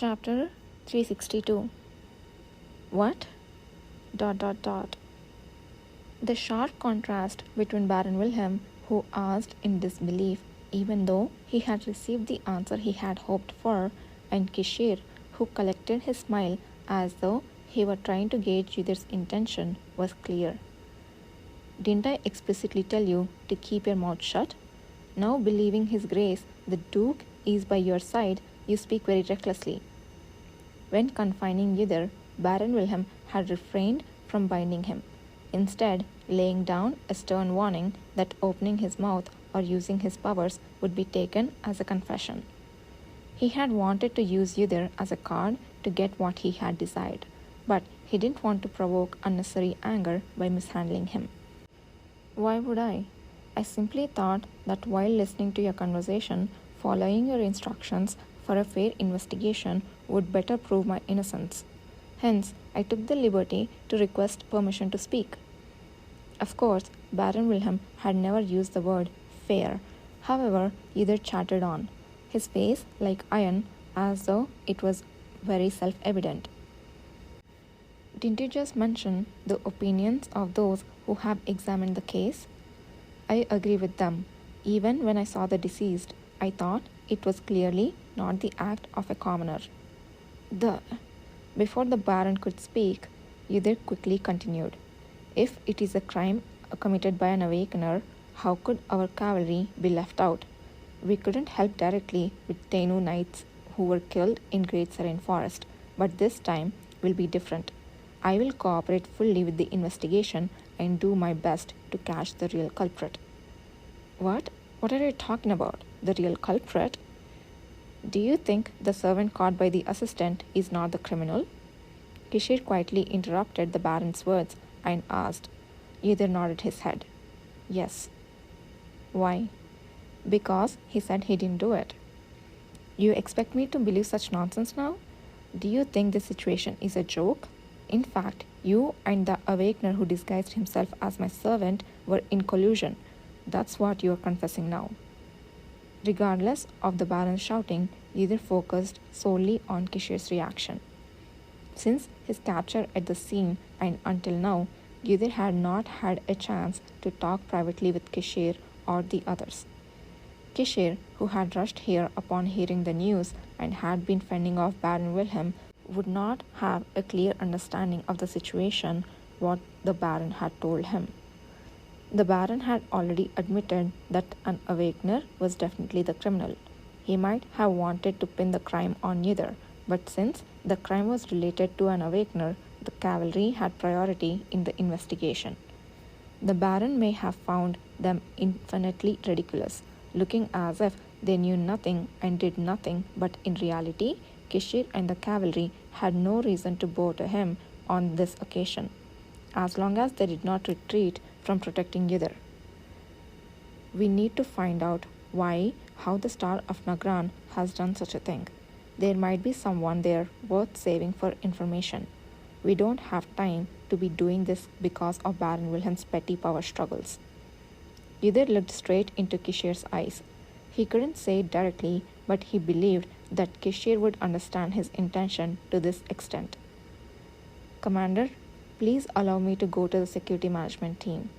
Chapter 362. What? Dot dot dot. The sharp contrast between Baron Wilhelm, who asked in disbelief even though he had received the answer he had hoped for, and Kishir, who collected his smile as though he were trying to gauge Yudhir's intention, was clear. Didn't I explicitly tell you to keep your mouth shut? Now, believing his grace, the Duke is by your side, you speak very recklessly. When confining Yudhir, Baron Wilhelm had refrained from binding him, instead laying down a stern warning that opening his mouth or using his powers would be taken as a confession. He had wanted to use Yudhir as a card to get what he had desired, but he didn't want to provoke unnecessary anger by mishandling him. Why would I? I simply thought that while listening to your conversation, following your instructions for a fair investigation would better prove my innocence. Hence, I took the liberty to request permission to speak. Of course, Baron Wilhelm had never used the word fair. However, Yudhir chattered on, his face like iron, as though it was very self-evident. Didn't you just mention the opinions of those who have examined the case? I agree with them. Even when I saw the deceased, I thought it was clearly not the act of a commoner. Before the Baron could speak, Yudhir quickly continued. If it is a crime committed by an awakener, how could our cavalry be left out? We couldn't help directly with Tainu knights who were killed in Great Serene Forest, but this time will be different. I will cooperate fully with the investigation and do my best to catch the real culprit. What? What are you talking about? The real culprit? Do you think the servant caught by the assistant is not the criminal? Kishir quietly interrupted the Baron's words and asked. Yudhir nodded his head. Yes. Why? Because he said he didn't do it. You expect me to believe such nonsense now? Do you think this situation is a joke? In fact, you and the awakener who disguised himself as my servant were in collusion. That's what you are confessing now. Regardless of the Baron's shouting, Yudhir focused solely on Kishir's reaction. Since his capture at the scene and until now, Yudhir had not had a chance to talk privately with Kishir or the others. Kishir, who had rushed here upon hearing the news and had been fending off Baron Wilhelm, would not have a clear understanding of the situation what the Baron had told him. The Baron had already admitted that an awakener was definitely the criminal. He might have wanted to pin the crime on Yudhir, but since the crime was related to an awakener, the cavalry had priority in the investigation. The Baron may have found them infinitely ridiculous, looking as if they knew nothing and did nothing, but in reality, Kishir and the cavalry had no reason to bow to him on this occasion, as long as they did not retreat from protecting Yudhir. We need to find out how the Star of Nagran has done such a thing. There might be someone there worth saving for information. We don't have time to be doing this because of Baron Wilhelm's petty power struggles. Yudhir looked straight into Kishir's eyes. He couldn't say it directly, but he believed that Kishir would understand his intention to this extent. Commander, please allow me to go to the security management team. ...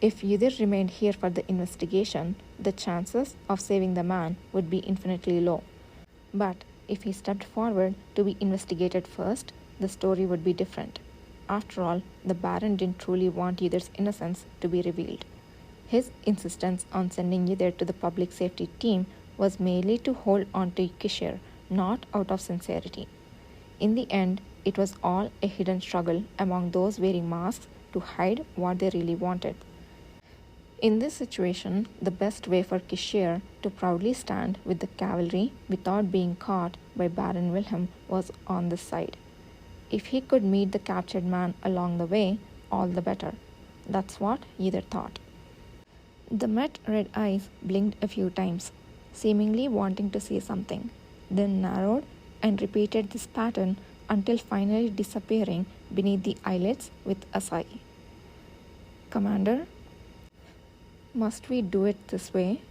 If Yudhir remained here for the investigation, the chances of saving the man would be infinitely low. But if he stepped forward to be investigated first, the story would be different. After all, the Baron didn't truly want Yudhir's innocence to be revealed. His insistence on sending Yudhir to the public safety team was merely to hold on to Kishir, not out of sincerity. In the end, it was all a hidden struggle among those wearing masks to hide what they really wanted. In this situation, the best way for Kishir to proudly stand with the cavalry without being caught by Baron Wilhelm was on this side. If he could meet the captured man along the way, all the better. That's what Yudhir thought. The Met red eyes blinked a few times, seemingly wanting to say something, then narrowed and repeated this pattern until finally disappearing beneath the eyelids with a sigh. Commander, must we do it this way?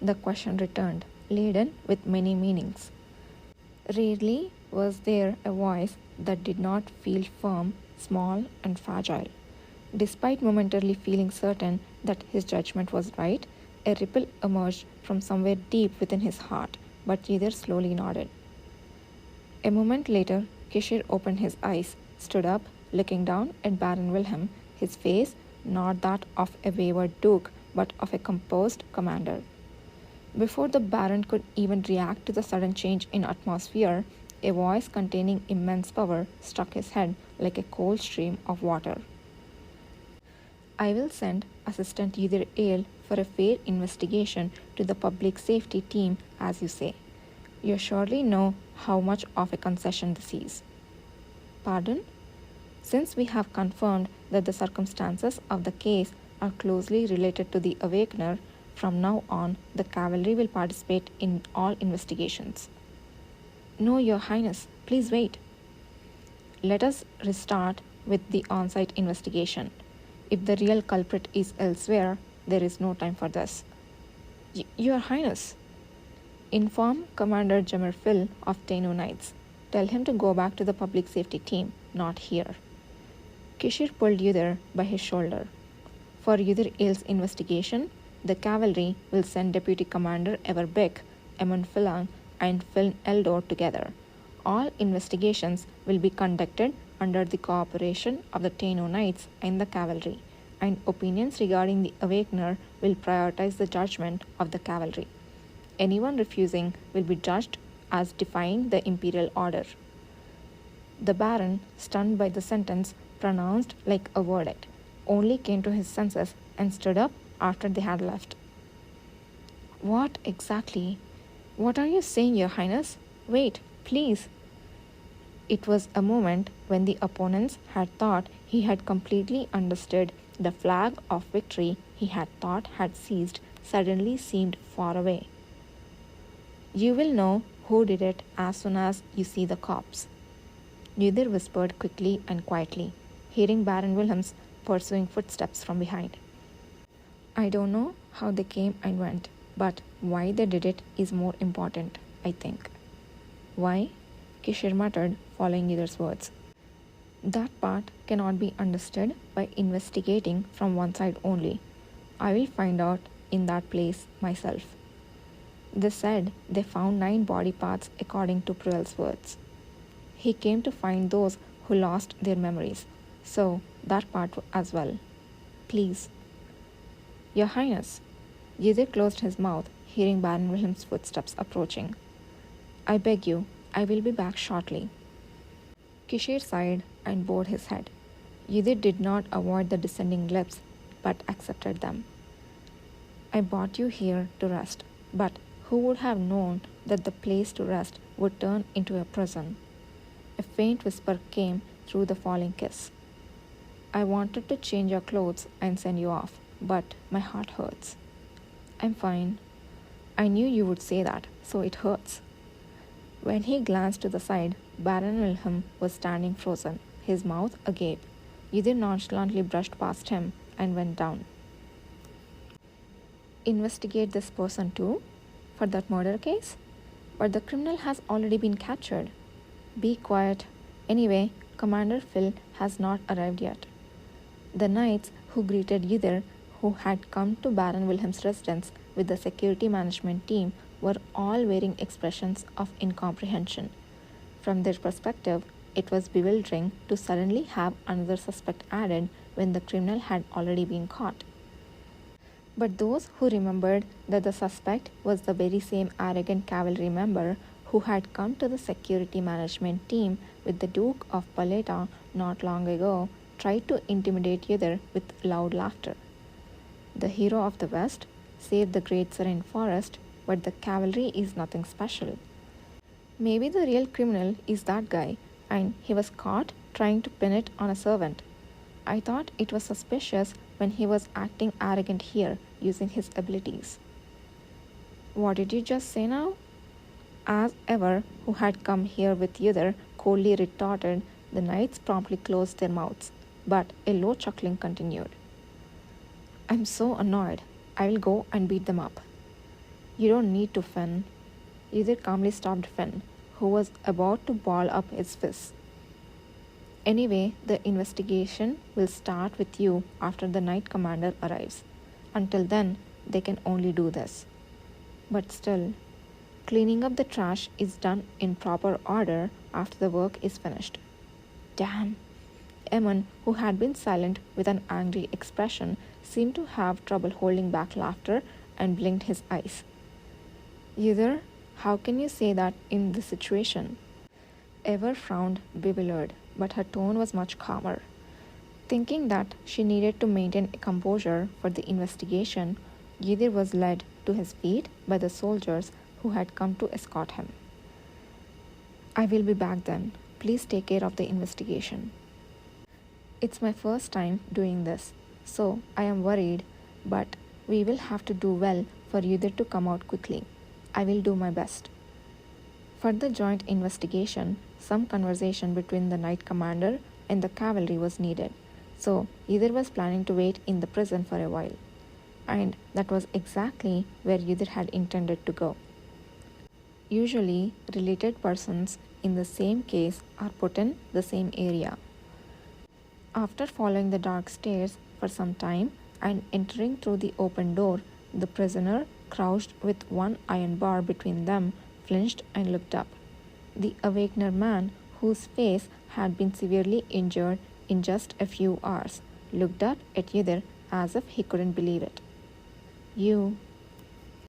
The question returned, laden with many meanings. Rarely was there a voice that did not feel firm, small, and fragile. Despite momentarily feeling certain that his judgment was right, a ripple emerged from somewhere deep within his heart, but Ydir slowly nodded. A moment later, Kishir opened his eyes, stood up, looking down at Baron Wilhelm, his face not that of a wayward duke, but of a composed commander. Before the Baron could even react to the sudden change in atmosphere, a voice containing immense power struck his head like a cold stream of water. I will send Assistant Ydir Ale for a fair investigation to the public safety team, as you say. You surely know how much of a concession this is. Pardon? Since we have confirmed that the circumstances of the case are closely related to the Awakener, from now on the cavalry will participate in all investigations. No, Your Highness, please wait. Let us restart with the on site investigation. If the real culprit is elsewhere, there is no time for this. Your Highness, inform Commander Jamerfil of Tenno Knights. Tell him to go back to the public safety team, not here. Kishir pulled Ydir by his shoulder. For Ydir Ale's investigation, the cavalry will send Deputy Commander Everbeck, Emon Filang, and Filn Eldor together. All investigations will be conducted under the cooperation of the Tenno Knights and the cavalry, and opinions regarding the Awakener will prioritize the judgment of the cavalry. Anyone refusing will be judged as defying the imperial order. The Baron, stunned by the sentence pronounced like a verdict, only came to his senses and stood up after they had left. What exactly? What are you saying, Your Highness? Wait, please. It was a moment when the opponents had thought he had completely understood. The flag of victory he had thought had seized suddenly seemed far away. You will know who did it as soon as you see the corpse. Ydir whispered quickly and quietly, hearing Baron Wilhelm's pursuing footsteps from behind. I don't know how they came and went, but why they did it is more important, I think. Why? Kishir muttered, following Ydir's words. That part cannot be understood by investigating from one side only. I will find out in that place myself. They said they found 9 body parts according to Pruel's words. He came to find those who lost their memories, so that part as well. Please. Your Highness. Ydir closed his mouth, hearing Baron Wilhelm's footsteps approaching. I beg you, I will be back shortly. Kishir sighed and bowed his head. Ydir did not avoid the descending lips, but accepted them. I brought you here to rest, but who would have known that the place to rest would turn into a prison? A faint whisper came through the falling kiss. I wanted to change your clothes and send you off, but my heart hurts. I'm fine. I knew you would say that, so it hurts. When he glanced to the side, Baron Wilhelm was standing frozen, his mouth agape. Ydir nonchalantly brushed past him and went down. Investigate this person too? For that murder case? But the criminal has already been captured. Be quiet. Anyway, Commander Phil has not arrived yet. The knights who greeted Ydir, who had come to Baron Wilhelm's residence with the security management team, were all wearing expressions of incomprehension. From their perspective, it was bewildering to suddenly have another suspect added when the criminal had already been caught. But those who remembered that the suspect was the very same arrogant cavalry member who had come to the security management team with the Duke of Paleta not long ago tried to intimidate Ydir with loud laughter. The hero of the West saved the great serene forest, but the cavalry is nothing special. Maybe the real criminal is that guy, and he was caught trying to pin it on a servant. I thought it was suspicious when he was acting arrogant here, using his abilities. What did you just say now? As ever, who had come here with Ydir coldly retorted, the knights promptly closed their mouths, but a low chuckling continued. I'm so annoyed. I will go and beat them up. You don't need to, Finn. Ydir calmly stopped Finn, who was about to ball up his fists. Anyway, the investigation will start with you after the Knight Commander arrives. Until then, they can only do this. But still, cleaning up the trash is done in proper order after the work is finished. Damn! Eamon, who had been silent with an angry expression, seemed to have trouble holding back laughter and blinked his eyes. Ydir, how can you say that in this situation? Ever frowned, bewildered, but her tone was much calmer. Thinking that she needed to maintain composure for the investigation, Ydir was led to his feet by the soldiers who had come to escort him. I will be back then. Please take care of the investigation. It's my first time doing this, so I am worried, but we will have to do well for Ydir to come out quickly. I will do my best. For the joint investigation, some conversation between the Knight Commander and the cavalry was needed, so Ydir was planning to wait in the prison for a while. And that was exactly where Ydir had intended to go. Usually, related persons in the same case are put in the same area. After following the dark stairs for some time and entering through the open door, the prisoner, crouched with one iron bar between them, flinched and looked up. The Awakener man, whose face had been severely injured in just a few hours, looked up at Ydir as if he couldn't believe it. You,